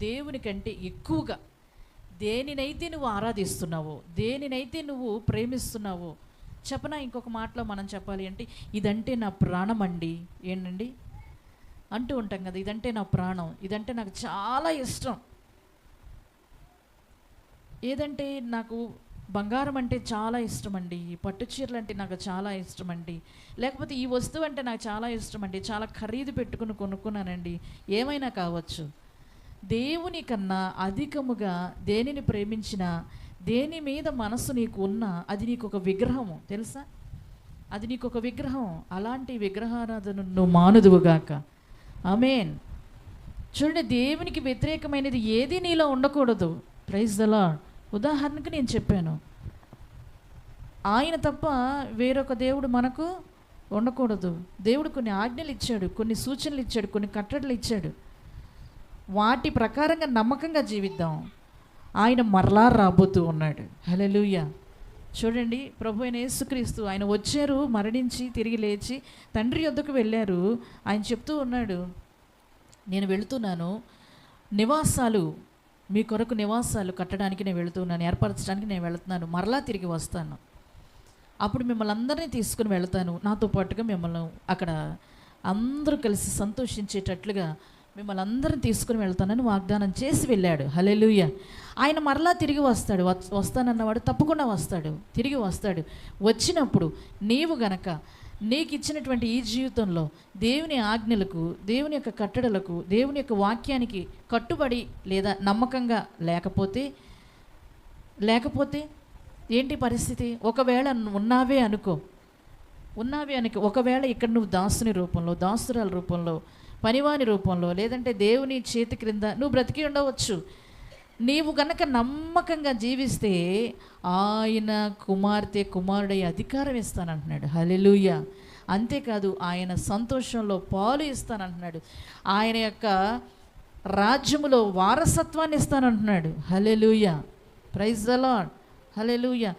దేవుని కంటే ఎక్కువగా దేనినైతే నువ్వు ఆరాధిస్తున్నావో, దేనినైతే నువ్వు ప్రేమిస్తున్నావో, చెప్పనా ఇంకొక మాటలో మనం చెప్పాలి అంటే, ఇదంటే నా ప్రాణం అండి. ఏంటండి అంటూ ఉంటాం కదా, ఇదంటే నా ప్రాణం, ఇదంటే నాకు చాలా ఇష్టం. ఏదంటే నాకు బంగారం అంటే చాలా ఇష్టం అండి, పట్టు చీరలు అంటే నాకు చాలా ఇష్టం అండి, లేకపోతే ఈ వస్తువు అంటే నాకు చాలా ఇష్టం అండి, చాలా ఖరీదు పెట్టుకుని కొనుక్కున్నానండి, ఏమైనా కావచ్చు. దేవుని కన్నా అధికముగా దేనిని ప్రేమించినా, దేని మీద మనసు నీకు ఉన్నా, అది నీకు ఒక విగ్రహము తెలుసా, అది నీకు ఒక విగ్రహం. అలాంటి విగ్రహారాధన నువ్వు మానుదువుగాక. ఆమేన్. చూడండి, దేవునికి వ్యతిరేకమైనది ఏది నీలో ఉండకూడదు. Praise the Lord. ఉదాహరణకు నేను చెప్పాను, ఆయన తప్ప వేరొక దేవుడు మనకు ఉండకూడదు. దేవుడు కొన్ని ఆజ్ఞలు ఇచ్చాడు, కొన్ని సూచనలు ఇచ్చాడు, కొన్ని కట్టడలు ఇచ్చాడు. వాటి ప్రకారంగా నమ్మకంగా జీవిద్దాం. ఆయన మరలా రాబోతూ ఉన్నాడు. హల్లెలూయా. చూడండి, ప్రభు అయిన యేసుక్రీస్తు ఆయన వచ్చారు, మరణించి తిరిగి లేచి తండ్రి యొద్దకు వెళ్ళారు. ఆయన చెప్తూ ఉన్నాడు, నేను వెళుతున్నాను, నివాసాలు మీ కొరకు నివాసాలు కట్టడానికి నేను వెళుతున్నాను, ఏర్పరచడానికి నేను వెళుతున్నాను, మరలా తిరిగి వస్తాను, అప్పుడు మిమ్మల్ని అందరినీ తీసుకుని వెళతాను, నాతో పాటుగా మిమ్మల్ని అక్కడ అందరూ కలిసి సంతోషించేటట్లుగా మిమ్మల్ని అందరిని తీసుకుని వెళ్తానని వాగ్దానం చేసి వెళ్ళాడు. హల్లెలూయా. ఆయన మరలా తిరిగి వస్తాడు. వస్తానన్నవాడు తప్పకుండా వస్తాడు, తిరిగి వస్తాడు. వచ్చినప్పుడు నీవు గనక నీకు ఇచ్చినటువంటి ఈ జీవితంలో దేవుని ఆజ్ఞలకు, దేవుని యొక్క కట్టడలకు, దేవుని యొక్క వాక్యానికి కట్టుబడి లేదా నమ్మకంగా లేకపోతే ఏంటి పరిస్థితి? ఒకవేళ ఉన్నావే అనుకో, ఒకవేళ ఇక్కడ నువ్వు దాసుని రూపంలో, దాసురాల రూపంలో, పనివాని రూపంలో, లేదంటే దేవుని చేతి క్రింద నువ్వు బ్రతికి ఉండవచ్చు. నీవు గనక నమ్మకంగా జీవిస్తే ఆయన కుమారుడై అధికారం ఇస్తానంటున్నాడు. హల్లెలూయా. అంతేకాదు, ఆయన సంతోషంలో పాలు ఇస్తానంటున్నాడు. ఆయన యొక్క రాజ్యములో వారసత్వాన్ని ఇస్తానంటున్నాడు. హల్లెలూయా. Praise the Lord. హల్లెలూయా.